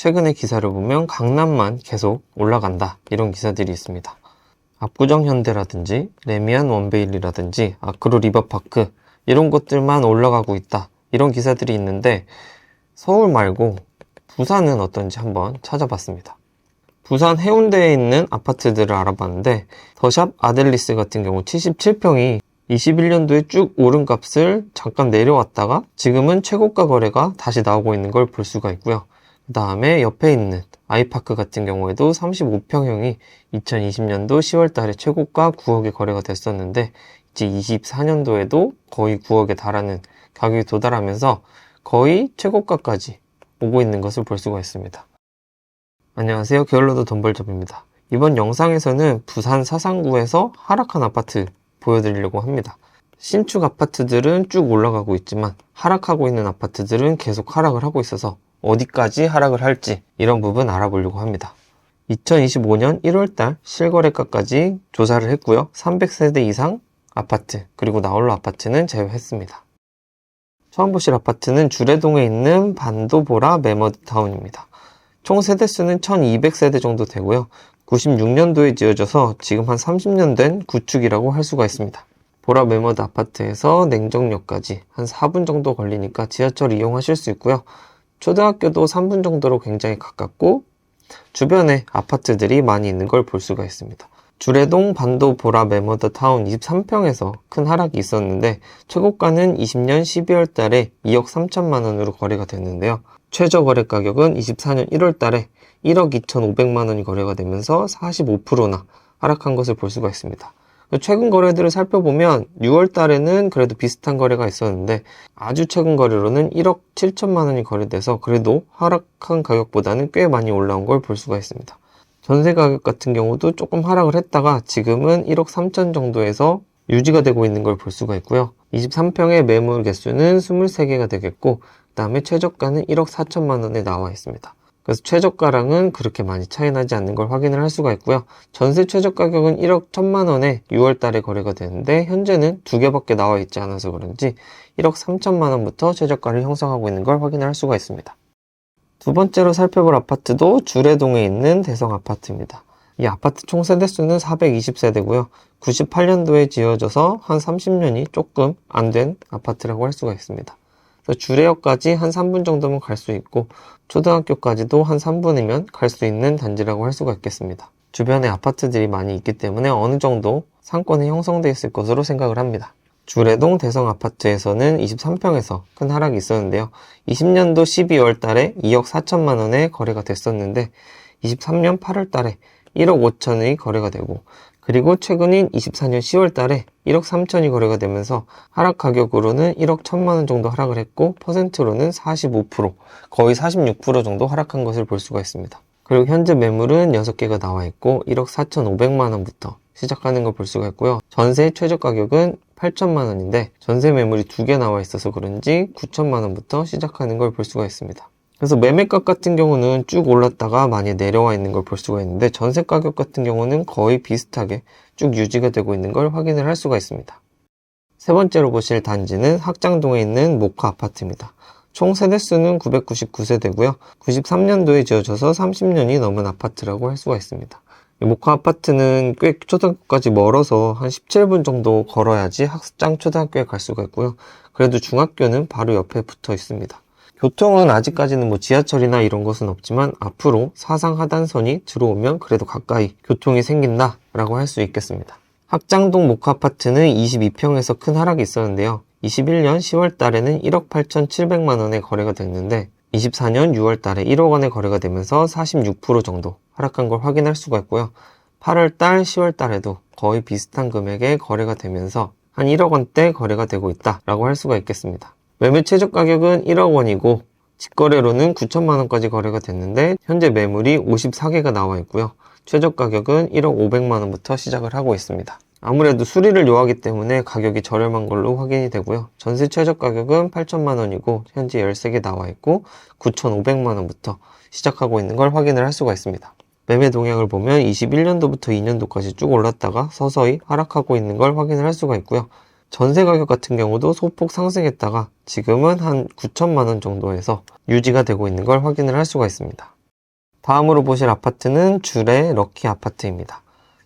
최근에 기사를 보면 강남만 계속 올라간다 이런 기사들이 있습니다. 압구정 현대라든지 레미안 원베일리라든지 아크로 리버파크 이런 것들만 올라가고 있다 이런 기사들이 있는데 서울 말고 부산은 어떤지 한번 찾아봤습니다. 부산 해운대에 있는 아파트들을 알아봤는데 더샵 아델리스 같은 경우 77평이 21년도에 쭉 오른 값을 잠깐 내려왔다가 지금은 최고가 거래가 다시 나오고 있는 걸 볼 수가 있고요. 그 다음에 옆에 있는 아이파크 같은 경우에도 35평형이 2020년도 10월 달에 최고가 9억에 거래가 됐었는데 이제 24년도에도 거의 9억에 달하는 가격이 도달하면서 거의 최고가까지 오고 있는 것을 볼 수가 있습니다. 안녕하세요. 게을러도 돈벌잡입니다. 이번 영상에서는 부산 사상구에서 하락한 아파트 보여드리려고 합니다. 신축 아파트들은 쭉 올라가고 있지만 하락하고 있는 아파트들은 계속 하락을 하고 있어서 어디까지 하락을 할지 이런 부분 알아보려고 합니다. 2025년 1월달 실거래가까지 조사를 했고요. 300세대 이상 아파트 그리고 나홀로 아파트는 제외했습니다. 처음 보실 아파트는 주례동에 있는 반도보라 매머드타운입니다. 총 세대수는 1200세대 정도 되고요. 96년도에 지어져서 지금 한 30년 된 구축이라고 할 수가 있습니다. 보라 매머드 아파트에서 냉정역까지 한 4분 정도 걸리니까 지하철 이용하실 수 있고요. 초등학교도 3분 정도로 굉장히 가깝고 주변에 아파트들이 많이 있는 걸 볼 수가 있습니다. 주례동 반도보라 매머드타운 23평에서 큰 하락이 있었는데 최고가는 20년 12월 달에 2억 3천만 원으로 거래가 됐는데요. 최저 거래 가격은 24년 1월 달에 1억 2,500만 원이 거래가 되면서 45%나 하락한 것을 볼 수가 있습니다. 최근 거래들을 살펴보면 6월 달에는 그래도 비슷한 거래가 있었는데 아주 최근 거래로는 1억 7천만 원이 거래돼서 그래도 하락한 가격보다는 꽤 많이 올라온 걸 볼 수가 있습니다. 전세 가격 같은 경우도 조금 하락을 했다가 지금은 1억 3천 정도에서 유지가 되고 있는 걸 볼 수가 있고요. 23평의 매물 개수는 23개가 되겠고 그 다음에 최저가는 1억 4천만 원에 나와 있습니다. 그래서 최저가랑은 그렇게 많이 차이 나지 않는 걸 확인을 할 수가 있고요. 전세 최저 가격은 1억 1천만 원에 6월 달에 거래가 되는데 현재는 2개밖에 나와 있지 않아서 그런지 1억 3천만 원부터 최저가를 형성하고 있는 걸 확인을 할 수가 있습니다. 두 번째로 살펴볼 아파트도 주례동에 있는 대성 아파트입니다. 이 아파트 총 세대수는 420세대고요. 98년도에 지어져서 한 30년이 조금 안 된 아파트라고 할 수가 있습니다. 그래서 주례역까지 한 3분 정도면 갈 수 있고 초등학교까지도 한 3분이면 갈 수 있는 단지라고 할 수가 있겠습니다. 주변에 아파트들이 많이 있기 때문에 어느 정도 상권이 형성되어 있을 것으로 생각을 합니다. 주례동 대성 아파트에서는 23평에서 큰 하락이 있었는데요. 20년도 12월 달에 2억 4천만 원에 거래가 됐었는데 23년 8월 달에 1억 5천의 거래가 되고 그리고 최근인 24년 10월 달에 1억 3천이 거래가 되면서 하락 가격으로는 1억 1천만 원 정도 하락을 했고 퍼센트로는 45% 거의 46% 정도 하락한 것을 볼 수가 있습니다. 그리고 현재 매물은 6개가 나와 있고 1억 4천5백만 원부터 시작하는 걸 볼 수가 있고요. 전세 최저 가격은 8천만 원인데 전세 매물이 2개 나와 있어서 그런지 9천만 원부터 시작하는 걸 볼 수가 있습니다. 그래서 매매가 같은 경우는 쭉 올랐다가 많이 내려와 있는 걸 볼 수가 있는데 전세 가격 같은 경우는 거의 비슷하게 쭉 유지가 되고 있는 걸 확인을 할 수가 있습니다. 세 번째로 보실 단지는 학장동에 있는 모카 아파트입니다. 총 세대수는 999세대고요. 93년도에 지어져서 30년이 넘은 아파트라고 할 수가 있습니다. 이 모카 아파트는 꽤 초등학교까지 멀어서 한 17분 정도 걸어야지 학장 초등학교에 갈 수가 있고요. 그래도 중학교는 바로 옆에 붙어 있습니다. 교통은 아직까지는 뭐 지하철이나 이런 것은 없지만 앞으로 사상 하단선이 들어오면 그래도 가까이 교통이 생긴다 라고 할 수 있겠습니다. 학장동 모카 아파트는 22평에서 큰 하락이 있었는데요. 21년 10월 달에는 1억 8,700만 원에 거래가 됐는데 24년 6월 달에 1억 원에 거래가 되면서 46% 정도 하락한 걸 확인할 수가 있고요. 8월 달, 10월 달에도 거의 비슷한 금액에 거래가 되면서 한 1억 원대 거래가 되고 있다라고 할 수가 있겠습니다. 매매 최저 가격은 1억 원이고 직거래로는 9천만 원까지 거래가 됐는데 현재 매물이 54개가 나와 있고요. 최저 가격은 1억 5백만 원부터 시작을 하고 있습니다. 아무래도 수리를 요하기 때문에 가격이 저렴한 걸로 확인이 되고요. 전세 최저 가격은 8천만 원이고 현재 13개 나와 있고 9,500만 원부터 시작하고 있는 걸 확인을 할 수가 있습니다. 매매 동향을 보면 21년도부터 2년도까지 쭉 올랐다가 서서히 하락하고 있는 걸 확인을 할 수가 있고요. 전세 가격 같은 경우도 소폭 상승했다가 지금은 한 9천만 원 정도에서 유지가 되고 있는 걸 확인을 할 수가 있습니다. 다음으로 보실 아파트는 주례 럭키 아파트입니다.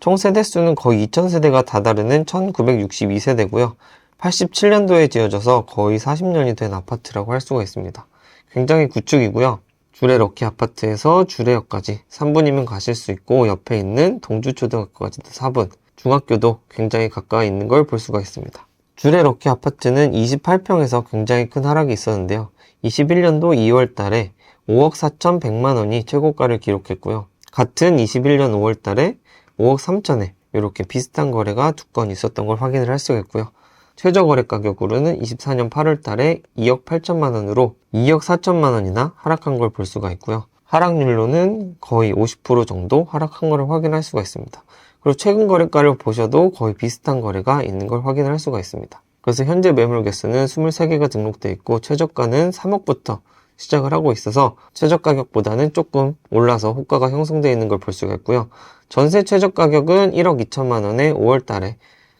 총 세대수는 거의 2000세대가 다다르는 1962세대고요. 87년도에 지어져서 거의 40년이 된 아파트라고 할 수가 있습니다. 굉장히 구축이고요. 주례 럭키 아파트에서 주례역까지 3분이면 가실 수 있고 옆에 있는 동주초등학교까지도 4분, 중학교도 굉장히 가까이 있는 걸 볼 수가 있습니다. 주례 럭키 아파트는 28평에서 굉장히 큰 하락이 있었는데요. 21년도 2월 달에 5억 4,100만 원이 최고가를 기록했고요. 같은 21년 5월 달에 5억 3천에 이렇게 비슷한 거래가 2건 있었던 걸 확인을 할 수가 있고요. 최저 거래 가격으로는 24년 8월 달에 2억 8천만 원으로 2억 4천만 원이나 하락한 걸 볼 수가 있고요. 하락률로는 거의 50% 정도 하락한 걸 확인할 수가 있습니다. 그리고 최근 거래가를 보셔도 거의 비슷한 거래가 있는 걸 확인할 수가 있습니다. 그래서 현재 매물 개수는 23개가 등록되어 있고 최저가는 3억부터 시작을 하고 있어서 최저 가격보다는 조금 올라서 호가가 형성되어 있는 걸 볼 수가 있고요. 전세 최저 가격은 1억 2천만 원에 5월 달에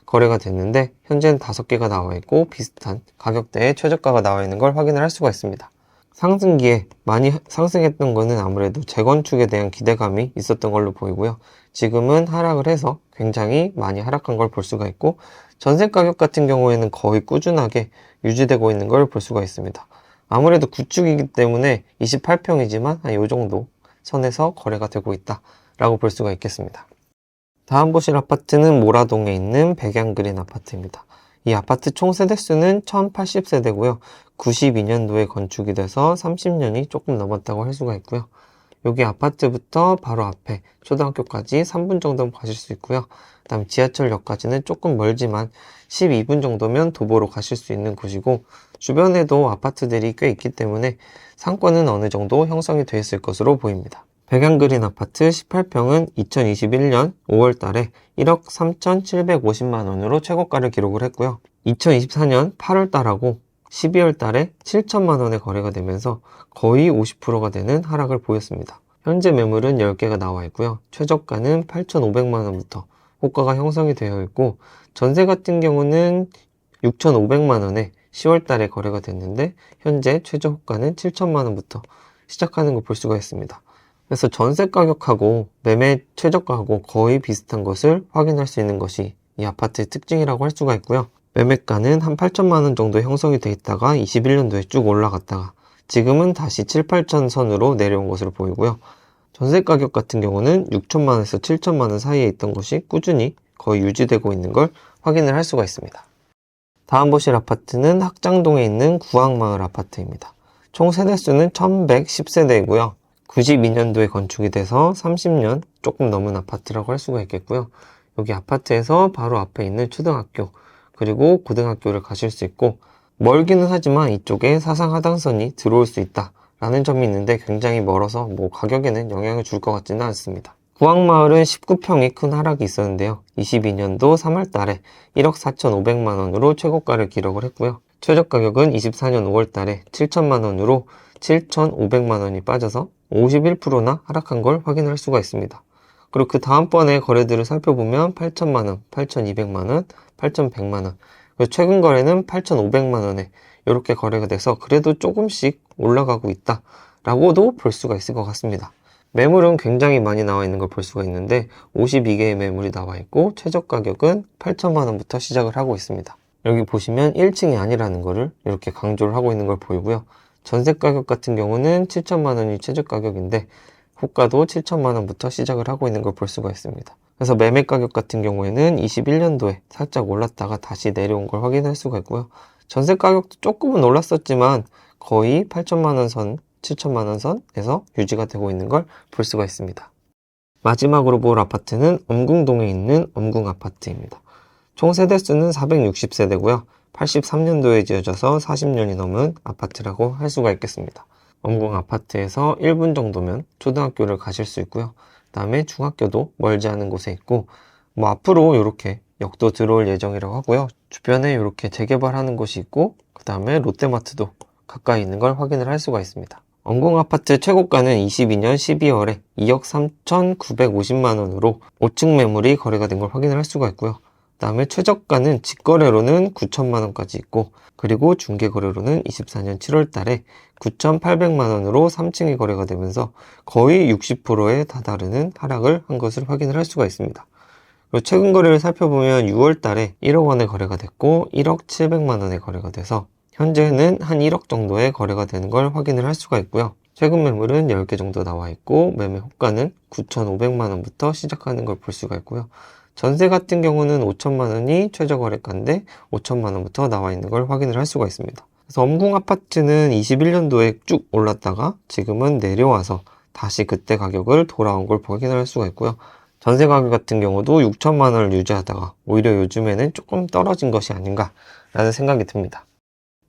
거래가 됐는데 현재는 5개가 나와 있고 비슷한 가격대의 최저가가 나와 있는 걸 확인을 할 수가 있습니다. 상승기에 많이 상승했던 거는 아무래도 재건축에 대한 기대감이 있었던 걸로 보이고요. 지금은 하락을 해서 굉장히 많이 하락한 걸 볼 수가 있고 전세 가격 같은 경우에는 거의 꾸준하게 유지되고 있는 걸 볼 수가 있습니다. 아무래도 구축이기 때문에 28평이지만 한 이 정도 선에서 거래가 되고 있다 라고 볼 수가 있겠습니다. 다음 보실 아파트는 모라동에 있는 백양그린 아파트입니다. 이 아파트 총 세대수는 1080세대고요. 92년도에 건축이 돼서 30년이 조금 넘었다고 할 수가 있고요. 여기 아파트부터 바로 앞에 초등학교까지 3분 정도는 가실 수 있고요. 그 다음 지하철역까지는 조금 멀지만 12분 정도면 도보로 가실 수 있는 곳이고 주변에도 아파트들이 꽤 있기 때문에 상권은 어느 정도 형성이 되어 있을 것으로 보입니다. 백양그린 아파트 18평은 2021년 5월 달에 1억 3,750만 원으로 최고가를 기록을 했고요. 2024년 8월 달하고 12월 달에 7천만 원에 거래가 되면서 거의 50%가 되는 하락을 보였습니다. 현재 매물은 10개가 나와 있고요. 최저가는 8,500만 원부터 호가가 형성이 되어 있고 전세 같은 경우는 6,500만 원에 10월 달에 거래가 됐는데 현재 최저 호가는 7천만 원부터 시작하는 걸 볼 수가 있습니다. 그래서 전세 가격하고 매매 최저가하고 거의 비슷한 것을 확인할 수 있는 것이 이 아파트의 특징이라고 할 수가 있고요. 매매가는 한 8천만 원 정도 형성이 돼 있다가 21년도에 쭉 올라갔다가 지금은 다시 7, 8천 선으로 내려온 것으로 보이고요. 전세 가격 같은 경우는 6천만 원에서 7천만 원 사이에 있던 것이 꾸준히 거의 유지되고 있는 걸 확인을 할 수가 있습니다. 다음 보실 아파트는 학장동에 있는 구항마을 아파트입니다. 총 세대수는 1110세대이고요. 92년도에 건축이 돼서 30년 조금 넘은 아파트라고 할 수가 있겠고요. 여기 아파트에서 바로 앞에 있는 초등학교 그리고 고등학교를 가실 수 있고 멀기는 하지만 이쪽에 사상하단선이 들어올 수 있다 라는 점이 있는데 굉장히 멀어서 가격에는 영향을 줄 것 같지는 않습니다. 구항마을은 19평이 큰 하락이 있었는데요. 22년도 3월 달에 1억 4,500만 원으로 최고가를 기록을 했고요. 최저 가격은 24년 5월 달에 7천만 원으로 7,500만 원이 빠져서 51%나 하락한 걸 확인할 수가 있습니다. 그리고 그 다음번에 거래들을 살펴보면 8천만 원, 8,200만 원, 8,100만 원, 그리고 최근 거래는 8,500만 원에 이렇게 거래가 돼서 그래도 조금씩 올라가고 있다 라고도 볼 수가 있을 것 같습니다. 매물은 굉장히 많이 나와 있는 걸 볼 수가 있는데 52개의 매물이 나와 있고 최저 가격은 8천만 원부터 시작을 하고 있습니다. 여기 보시면 1층이 아니라는 거를 이렇게 강조를 하고 있는 걸 보이고요. 전세 가격 같은 경우는 7천만 원이 최저 가격인데 호가도 7천만 원부터 시작을 하고 있는 걸 볼 수가 있습니다. 그래서 매매 가격 같은 경우에는 21년도에 살짝 올랐다가 다시 내려온 걸 확인할 수가 있고요. 전세 가격도 조금은 올랐었지만 거의 8천만 원 선, 7천만 원 선에서 유지가 되고 있는 걸 볼 수가 있습니다. 마지막으로 볼 아파트는 엄궁동에 있는 엄궁 아파트입니다. 총 세대수는 460세대고요. 83년도에 지어져서 40년이 넘은 아파트라고 할 수가 있겠습니다. 엄궁 아파트에서 1분 정도면 초등학교를 가실 수 있고요. 그 다음에 중학교도 멀지 않은 곳에 있고 앞으로 이렇게 역도 들어올 예정이라고 하고요. 주변에 이렇게 재개발하는 곳이 있고 그 다음에 롯데마트도 가까이 있는 걸 확인을 할 수가 있습니다. 엄궁 아파트 최고가는 22년 12월에 2억 3,950만 원으로 5층 매물이 거래가 된 걸 확인을 할 수가 있고요. 그 다음에 최저가는 직거래로는 9천만 원까지 있고 그리고 중개거래로는 24년 7월 달에 9,800만 원으로 3층이 거래가 되면서 거의 60%에 다다르는 하락을 한 것을 확인을 할 수가 있습니다. 그리고 최근 거래를 살펴보면 6월 달에 1억 원에 거래가 됐고 1억 700만 원에 거래가 돼서 현재는 한 1억 정도의 거래가 되는 걸 확인을 할 수가 있고요. 최근 매물은 10개 정도 나와 있고 매매 호가는 9,500만 원부터 시작하는 걸 볼 수가 있고요. 전세 같은 경우는 5천만 원이 최저 거래가인데 5천만 원부터 나와 있는 걸 확인을 할 수가 있습니다. 그래서 엄궁 아파트는 21년도에 쭉 올랐다가 지금은 내려와서 다시 그때 가격을 돌아온 걸 확인할 수가 있고요. 전세 가격 같은 경우도 6천만 원을 유지하다가 오히려 요즘에는 조금 떨어진 것이 아닌가 라는 생각이 듭니다.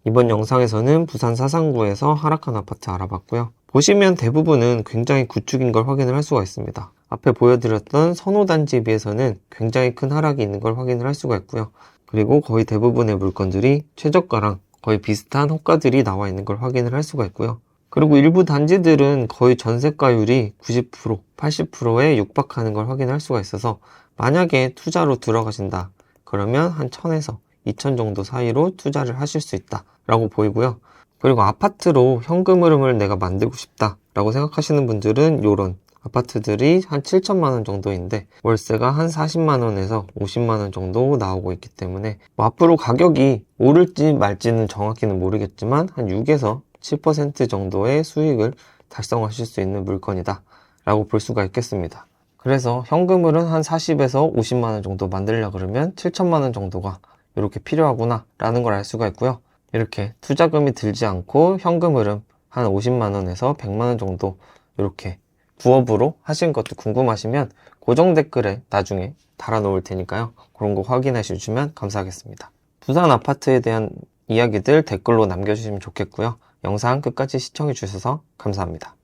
이번 영상에서는 부산 사상구에서 하락한 아파트 알아봤고요. 보시면 대부분은 굉장히 구축인 걸 확인을 할 수가 있습니다. 앞에 보여드렸던 선호단지에 비해서는 굉장히 큰 하락이 있는 걸 확인을 할 수가 있고요. 그리고 거의 대부분의 물건들이 최저가랑 거의 비슷한 호가들이 나와 있는 걸 확인을 할 수가 있고요. 그리고 일부 단지들은 거의 전세가율이 90%, 80%에 육박하는 걸 확인할 수가 있어서 만약에 투자로 들어가신다 그러면 한 1000에서 2000 정도 사이로 투자를 하실 수 있다 라고 보이고요. 그리고 아파트로 현금 흐름을 내가 만들고 싶다 라고 생각하시는 분들은 이런 아파트들이 한 7천만 원 정도인데 월세가 한 40만 원에서 50만 원 정도 나오고 있기 때문에 앞으로 가격이 오를지 말지는 정확히는 모르겠지만 한 6에서 7% 정도의 수익을 달성하실 수 있는 물건이다 라고 볼 수가 있겠습니다. 그래서 현금을은 한 40에서 50만 원 정도 만들려 그러면 7천만 원 정도가 이렇게 필요하구나 라는 걸 알 수가 있고요. 이렇게 투자금이 들지 않고 현금 흐름 한 50만 원에서 100만 원 정도 이렇게 부업으로 하시는 것도 궁금하시면 고정 댓글에 나중에 달아놓을 테니까요. 그런 거 확인해 주시면 감사하겠습니다. 부산 아파트에 대한 이야기들 댓글로 남겨주시면 좋겠고요. 영상 끝까지 시청해 주셔서 감사합니다.